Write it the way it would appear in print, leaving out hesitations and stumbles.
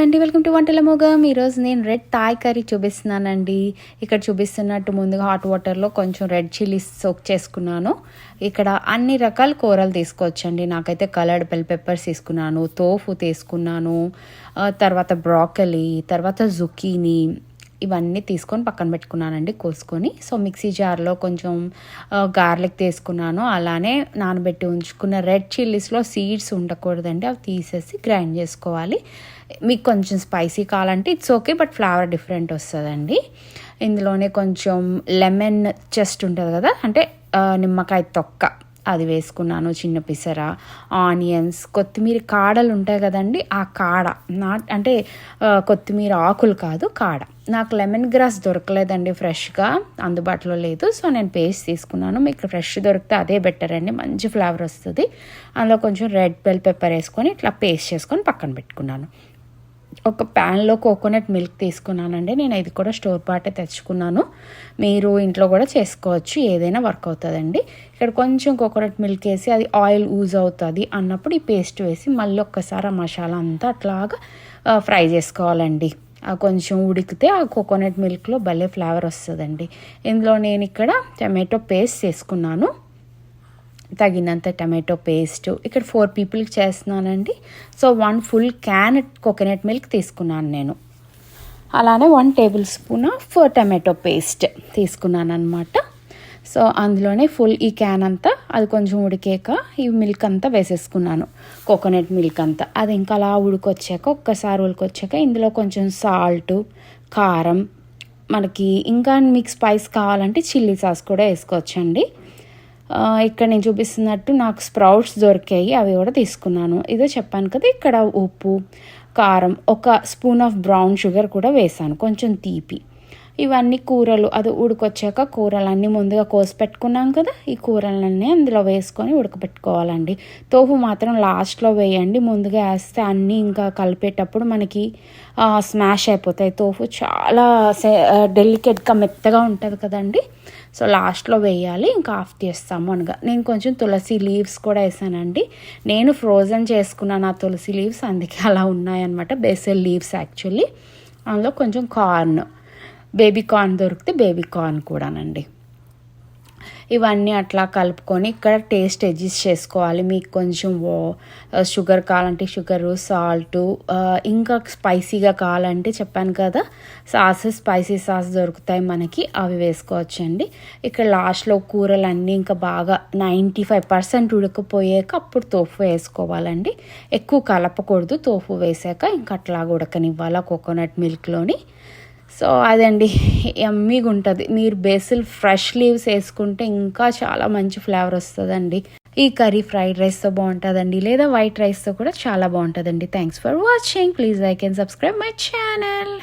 అండి, welcome to వంటల మొగం. ఈరోజు నేను రెడ్ థాయ్ కర్రీ చూపిస్తున్నానండి. ఇక్కడ చూపిస్తున్నట్టు ముందుగా హాట్ వాటర్లో కొంచెం రెడ్ చిల్లీస్ సోక్ చేసుకున్నాను. ఇక్కడ అన్ని రకాల కూరలు తీసుకోవచ్చండి. నాకైతే కలర్డ్ బెల్ పెప్పర్స్ తీసుకున్నాను, తోఫు తీసుకున్నాను, తర్వాత బ్రాకలీ, తర్వాత జుకీనీ, ఇవన్నీ తీసుకొని పక్కన పెట్టుకున్నానండి కోసుకొని. సో మిక్సీ జార్లో కొంచెం గార్లిక్ తీసుకున్నాను. అలానే నానబెట్టి ఉంచుకున్న రెడ్ చిల్లీస్లో సీడ్స్ ఉండకూడదండి, అవి తీసేసి గ్రైండ్ చేసుకోవాలి. మీకు కొంచెం స్పైసీ కావాలంటే it's okay, but flavour different వస్తుందండి. ఇందులోనే కొంచెం లెమన్ చెస్ట్ ఉంటుంది కదా, అంటే నిమ్మకాయ తొక్క, అది వేసుకున్నాను. చిన్న పిసర, ఆనియన్స్, కొత్తిమీర కాడలు ఉంటాయి కదండి, ఆ కాడ అంటే కొత్తిమీర ఆకులు కాదు, కాడ. నాకు లెమన్ గ్రాస్ దొరకలేదండి, ఫ్రెష్గా అందుబాటులో లేదు. సో నేను పేస్ట్ తీసుకున్నాను. మీకు ఫ్రెష్ దొరికితే అదే బెటర్ అండి, మంచి ఫ్లేవర్ వస్తుంది. అందులో కొంచెం రెడ్ బెల్ పెప్పర్ వేసుకొని ఇట్లా పేస్ట్ చేసుకొని పక్కన పెట్టుకున్నాను. ఒక ప్యాన్లో కోకోనట్ మిల్క్ తీసుకున్నానండి. నేను ఇది కూడా స్టోర్ పాటే తెచ్చుకున్నాను. మీరు ఇంట్లో కూడా చేసుకోవచ్చు, ఏదైనా వర్క్ అవుతుందండి. ఇక్కడ కొంచెం కోకోనట్ మిల్క్ వేసి అది ఆయిల్ యూజ్ అవుతుంది అన్నప్పుడు ఈ పేస్ట్ వేసి మళ్ళీ ఒక్కసారి ఆ మసాలా అంతా అట్లాగా ఫ్రై చేసుకోవాలండి. కొంచెం ఉడికితే ఆ కోకోనట్ మిల్క్లో భలే ఫ్లేవర్ వస్తుందండి. ఇందులో నేను ఇక్కడ టమాటో పేస్ట్ చేసుకున్నాను, తగినంత టమాటో పేస్ట్. ఇక్కడ 4 పీపుల్కి చేస్తున్నానండి. So 1 full can coconut milk తీసుకున్నాను నేను. అలానే 1 tablespoon of tomato paste తీసుకున్నాను అనమాట. సో అందులోనే ఫుల్ ఈ క్యాన్ అంతా అది కొంచెం ఉడికాక ఈ మిల్క్ అంతా వేసేసుకున్నాను, కోకోనట్ మిల్క్ అంతా. అది ఇంకా అలా ఉడికొచ్చాక ఒక్కసారి ఉడికొచ్చాక ఇందులో కొంచెం సాల్ట్, కారం, మనకి ఇంకా మీకు స్పైస్ కావాలంటే చిల్లీ సాస్ కూడా వేసుకోవచ్చండి. ఇక్కడ నేను చూపిస్తున్నట్టు నాకు స్ప్రౌట్స్ దొరికాయి, అవి కూడా తీసుకున్నాను. ఇదే చెప్పాను కదా, ఇక్కడ ఉప్పు, కారం, 1 స్పూన్ ఆఫ్ బ్రౌన్ షుగర్ కూడా వేసాను, కొంచెం తీపి. ఇవన్నీ కూరలు అది ఉడికొచ్చాక కూరలన్నీ ముందుగా కోసి పెట్టుకున్నాం కదా, ఈ కూరలన్నీ అందులో వేసుకొని ఉడకపెట్టుకోవాలండి. తోఫు మాత్రం లాస్ట్లో వేయండి, ముందుగా వేస్తే అన్నీ ఇంకా కలిపేటప్పుడు మనకి స్మాష్ అయిపోతాయి. తోఫు చాలా డెలికేట్గా మెత్తగా ఉంటుంది కదండి, సో లాస్ట్లో వేయాలి. ఇంకా ఆఫ్ చేస్తాము అనగా నేను కొంచెం తులసి లీవ్స్ కూడా వేసానండి. నేను ఫ్రోజన్ చేసుకున్నాను ఆ తులసి లీవ్స్, అందుకే అలా ఉన్నాయన్నమాట. Basil leaves actually. అందులో కొంచెం కార్న్, బేబీ కార్న్ దొరికితే బేబీ కార్న్ కూడానండి. ఇవన్నీ అట్లా కలుపుకొని ఇక్కడ టేస్ట్ అడ్జస్ట్ చేసుకోవాలి. మీకు కొంచెం షుగర్ కావాలంటే షుగరు, సాల్టు, ఇంకా స్పైసీగా కావాలంటే చెప్పాను కదా సాసెస్, స్పైసీ సాస్ దొరుకుతాయి మనకి, అవి వేసుకోవచ్చండి. ఇక్కడ లాస్ట్లో కూరలన్నీ ఇంకా బాగా 95% ఉడకపోయాక అప్పుడు తోఫు వేసుకోవాలండి. ఎక్కువ కలపకూడదు, తోఫు వేసాక ఇంకా అట్లా ఉడకనివ్వాలి కోకోనట్ మిల్క్లోని. సో అదండి, యమ్మీగా ఉంటుంది. మీరు బేసిల్ ఫ్రెష్ లీవ్స్ వేసుకుంటే ఇంకా చాలా మంచి ఫ్లేవర్ వస్తుందండి. ఈ కర్రీ ఫ్రైడ్ రైస్తో బాగుంటుందండి, లేదా వైట్ రైస్తో కూడా చాలా బాగుంటుందండి. Thanks for watching. Please like and subscribe my channel.